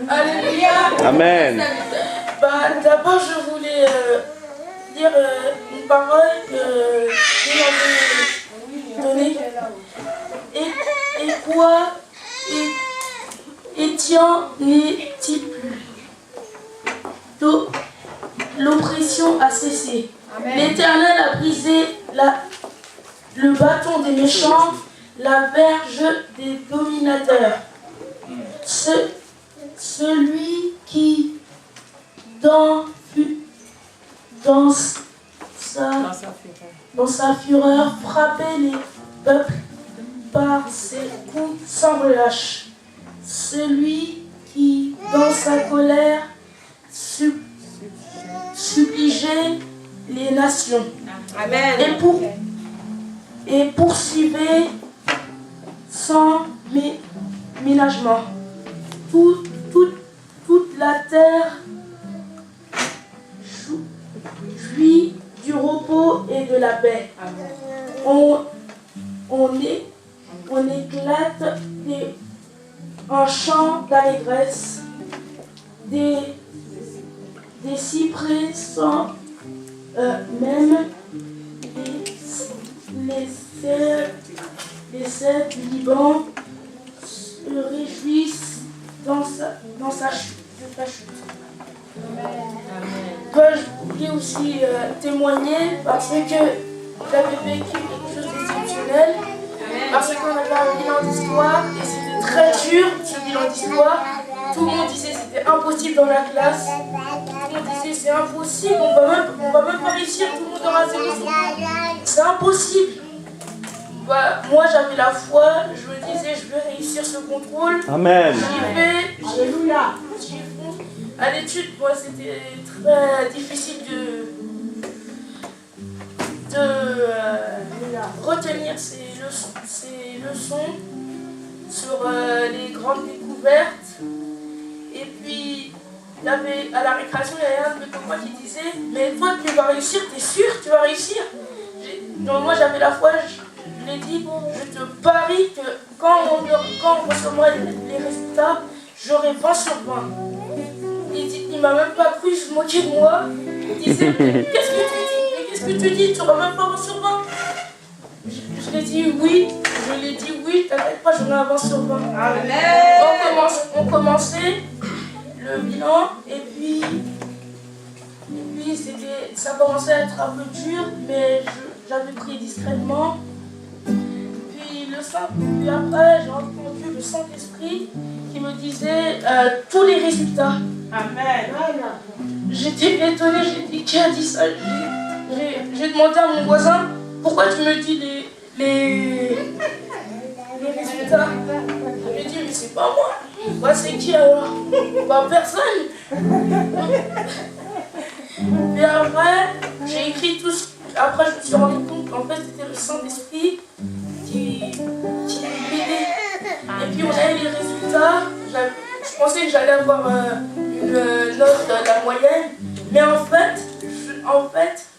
Alléluia. Amen. D'abord, je voulais dire une parole que Dieu m'avait donnée. Et quoi Étienne n'est-il plus? L'oppression a cessé. L'Éternel a brisé le bâton des méchants, la verge des dominateurs. Celui qui, dans sa fureur, frappait les peuples par ses coups sans relâche. Celui qui, dans sa colère, suppligeait les nations. Amen. Et poursuivait sans ménagement toute la terre jouit du repos et de la paix. On éclate en chant d'allégresse, des cyprès sont même les cèdres du Liban se réjouissent dans sa chute. Je voulais aussi témoigner parce que j'avais vécu quelque chose d'exceptionnel, parce qu'on avait un bilan d'histoire et c'était très dur ce bilan d'histoire. Tout le monde disait que c'était impossible dans la classe. Tout le monde disait c'est impossible, on va même pas réussir, tout le monde aura 0. C'est impossible. Moi j'avais la foi, je me disais je vais réussir ce contrôle. Amen. J'y vais, alléluia. À l'étude, moi c'était très difficile de retenir ces leçons sur les grandes découvertes. Et puis à la récréation, il y avait un de mes copains qui disait mais toi tu vas réussir, t'es sûr tu vas réussir? Donc moi j'avais la foi, je l'ai dit, je te parie que quand on recevra les résultats, j'aurai 20 sur 20. Il m'a même pas cru, il se moquait de moi. Il disait qu'est-ce que tu dis? Mais qu'est-ce que tu dis? Tu n'auras même pas 20 sur 20. Je l'ai dit oui, t'inquiète pas, j'en ai un 20 sur 20. Amen. On commençait le bilan et puis ça commençait à être un peu dur, mais j'avais pris discrètement. Puis après, j'ai entendu le Saint-Esprit qui me disait tous les résultats. Amen. J'étais étonnée, j'ai dit qui a dit ça? J'ai demandé à mon voisin pourquoi tu me dis les résultats. Il m'a dit mais c'est pas moi. C'est qui alors? Personne. Et après, j'ai écrit tout ce. Après, je me suis rendu compte qu'en fait, c'était le Saint-Esprit qui m'aidait. Et puis, on a eu les résultats. Je pensais que j'allais avoir une note de la moyenne. Mais en fait,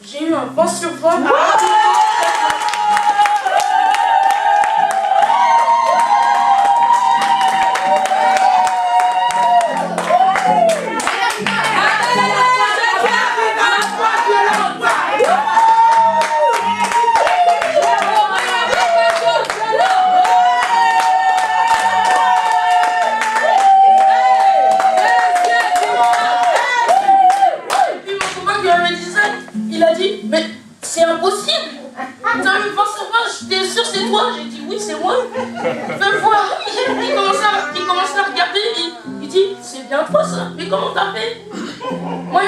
j'ai eu un 20 sur 20. Il a dit, mais c'est impossible. T'as eu 20 sur 20, t'es sûr c'est toi? J'ai dit oui, c'est moi. Fais voir. Il commence à regarder, il dit, c'est bien toi ça, mais comment t'as fait? Moi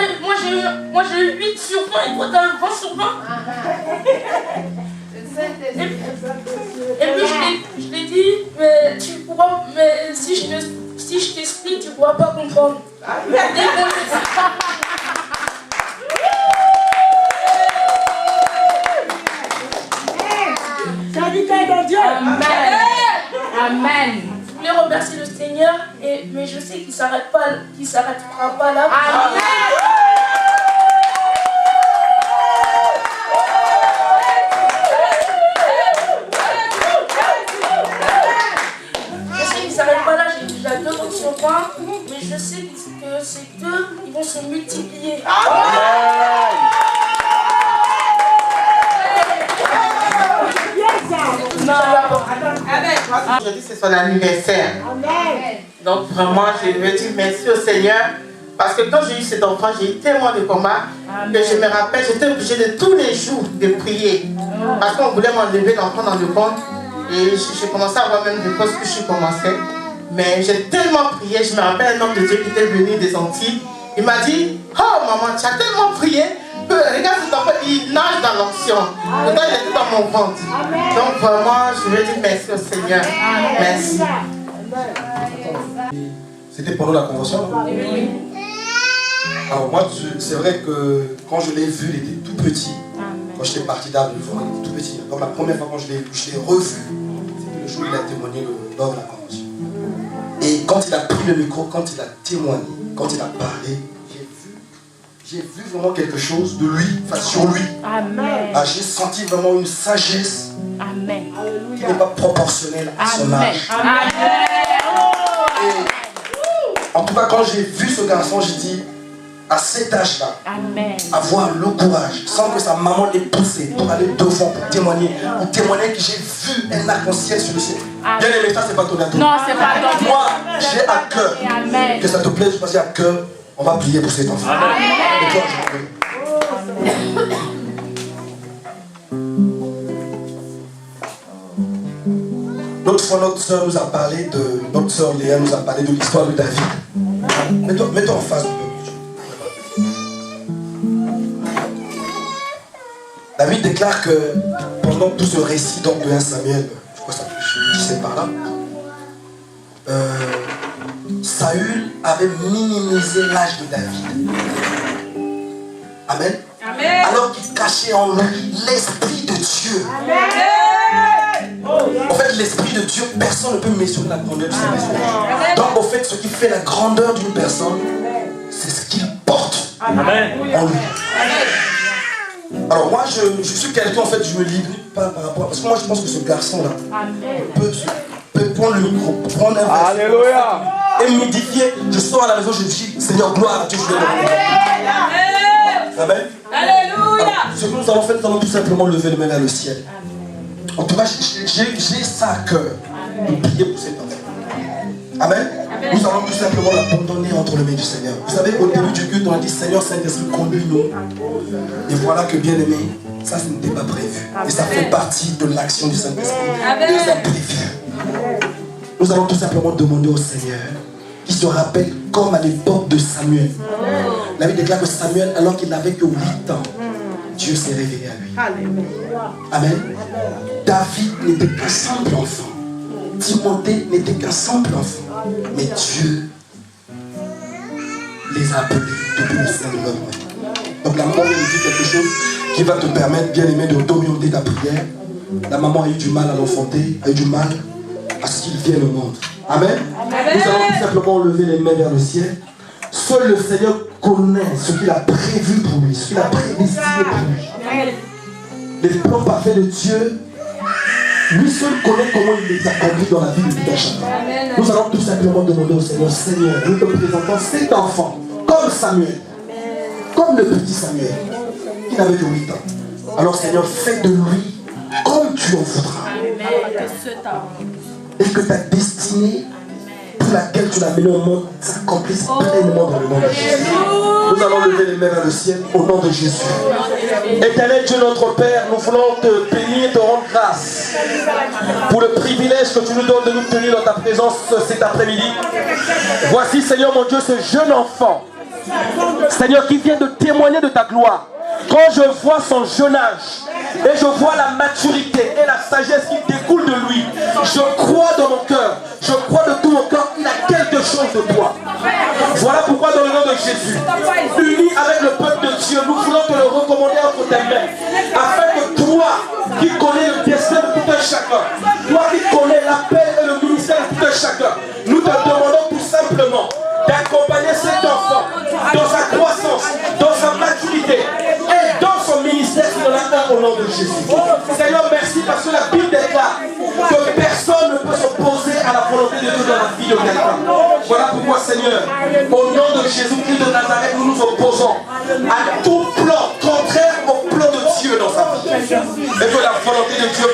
j'ai eu 8 sur 20 et toi t'as eu 20 sur 20. Et puis je l'ai dit, mais tu pourras, mais si je t'explique, tu pourras pas comprendre. Amen. Amen. Je voulais remercier le Seigneur, mais je sais qu'il s'arrêtera pas là. Amen. Je sais qu'il s'arrête pas là, j'ai déjà 2 sur 20. mais je sais que ces deux, ils vont se multiplier. Aujourd'hui, c'est son anniversaire. Donc vraiment, je veux dire merci au Seigneur. Parce que quand j'ai eu cet enfant, j'ai eu tellement de combats que je me rappelle, j'étais obligée de tous les jours de prier. Parce qu'on voulait m'enlever l'enfant dans le ventre. Et j'ai commencé à avoir même des causes que je commençais. Mais j'ai tellement prié, je me rappelle un homme de Dieu qui était venu des Antilles. Il m'a dit, oh maman, tu as tellement prié que regarde cet enfant, il nage dans l'onction. Pourtant, il était dans mon ventre. Donc vraiment, je veux dire merci au Seigneur. Merci. C'était pendant la convention? Oui. Alors moi, c'est vrai que quand je l'ai vu, il était tout petit. Quand j'étais parti d'Arles, il était tout petit. Donc la première fois quand je l'ai revu, c'était le jour où il a témoigné lors de la convention. Et quand il a pris le micro, quand il a témoigné, quand il a parlé, j'ai vu vraiment quelque chose de lui, enfin sur lui. Amen. Ah, j'ai senti vraiment une sagesse. Amen. Qui n'est pas proportionnelle à son âge. Amen. Et en tout cas, quand j'ai vu ce garçon, j'ai dit, à cet âge-là, avoir le courage, sans que sa maman l'ait poussé pour aller devant, pour témoigner que j'ai vu un arc-en-ciel sur le ciel. Bien aimé, ça c'est pas ton atout. Non, c'est pas ton atout. Moi, j'ai à cœur que ça te plaise, je passe à cœur, on va prier pour cet enfant. Et toi, je prie. L'autre fois, notre soeur nous a parlé de, notre soeur Léa nous a parlé de l'histoire de David. Mets-toi en face du peuple. David déclare que pendant tout ce récit donc de 1 Samuel, je crois que ça c'est par là, Saül avait minimisé l'âge de David. Amen. Amen. Alors qu'il cachait en lui l'esprit de Dieu. Amen. En fait, l'esprit de Dieu, personne ne peut mesurer la grandeur de cette personne. Donc, au fait, ce qui fait la grandeur d'une personne, c'est ce qu'il porte en lui. Alors, moi, je suis quelqu'un, en fait, je me limite pas par rapport à... Parce que moi, je pense que ce garçon-là peut prendre le micro, prendre un verset. Alléluia. Et m'édifier. Je sors à la maison, je dis, Seigneur, gloire à Dieu, je vais le Amen. Alléluia. Alors, ce que nous allons faire, nous allons tout simplement lever les mains vers le ciel. En tout cas, j'ai ça à cœur de prier pour cet enfant. Amen. Nous allons tout simplement l'abandonner entre les mains du Seigneur. Vous savez, au début du culte, on a dit Seigneur Saint-Esprit, conduis-nous. Et voilà que bien aimé, ça ce n'était pas prévu. Et ça fait partie de l'action du Saint-Esprit. Dieu a prévu. Nous allons tout simplement demander au Seigneur qui se rappelle comme à l'époque de Samuel. La Bible déclare que Samuel, alors qu'il n'avait que 8 ans, Dieu s'est révélé à lui. Amen. David n'était qu'un simple enfant. Timothée n'était qu'un simple enfant. Mais Dieu les a appelés depuis le sein de leur mère. Donc la maman vient de dire quelque chose qui va te permettre, bien aimé, de d'orienter ta prière. La maman a eu du mal à l'enfanter, a eu du mal à ce qu'il vienne au monde. Amen. Nous allons tout simplement lever les mains vers le ciel. Seul le Seigneur connaît ce qu'il a prévu pour lui, ce qu'il a prédestiné pour lui. Les plans parfaits de Dieu, lui seul connaît comment il les a conduits dans la vie de tout un chacun. Nous allons tout simplement demander au Seigneur, Seigneur, nous te présentons cet enfant, comme Samuel, comme le petit Samuel, qui n'avait que 8 ans. Alors Seigneur, fais de lui comme tu en voudras. Et que ta destinée pour laquelle tu l'as mené au monde s'accomplisse pleinement dans le nom de Jésus. Nous allons lever les mains vers le ciel au nom de Jésus. Éternel Dieu notre Père, nous voulons te bénir et te rendre grâce pour le privilège que tu nous donnes de nous tenir dans ta présence cet après-midi. Voici Seigneur mon Dieu ce jeune enfant, Seigneur, qui vient de témoigner de ta gloire. Quand je vois son jeune âge et je vois la maturité et la sagesse qui découle de lui, je crois dans mon cœur, je crois de tout mon cœur qu'il a quelque chose de toi. Voilà pourquoi dans le nom de Jésus, unis avec le peuple de Dieu, nous voulons te le recommander entre tes mains, afin que toi qui connais le destin de tout un chacun, toi qui connais l'appel et le ministère de tout un chacun, nous te demandons tout simplement d'accompagner cet enfant dans sa croissance, dans sa maturité et dans son ministère qui en a un au nom de Jésus. Seigneur, merci parce que la Bible déclare que personne ne peut s'opposer à à la volonté de Dieu dans la vie de quelqu'un. Voilà pourquoi, Seigneur, au nom de Jésus-Christ de Nazareth, nous nous opposons à tout plan contraire au plan de Dieu dans sa vie. Et que la volonté de Dieu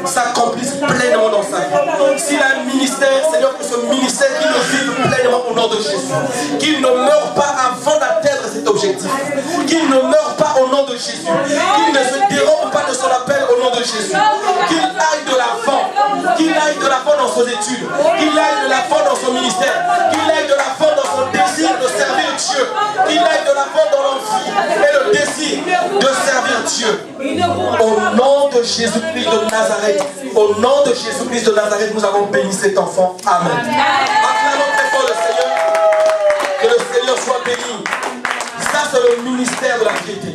s'accomplisse pleinement dans sa vie. S'il a un ministère, Seigneur, que ce ministère qu'il le vive pleinement au nom de Jésus. Qu'il ne meure pas avant d'atteindre cet objectif. Qu'il ne meure pas au nom de Jésus. Qu'il ne se dérobe pas de son appel au nom de Jésus. Qu'il aille de l'avant. Qu'il aille de l'avant dans son étude. Qu'il aille de l'avant dans son ministère. Qu'il aille de l'avant dans son désir de servir Dieu. Qu'il aille de l'avant dans l'envie et le désir de servir Dieu. Au nom de Jésus-Christ de Nazareth, au nom de Jésus-Christ de Nazareth, nous avons béni cet enfant. Amen. Acclamons très fort le Seigneur. Que le Seigneur soit béni. Ça, c'est le ministère de la piété.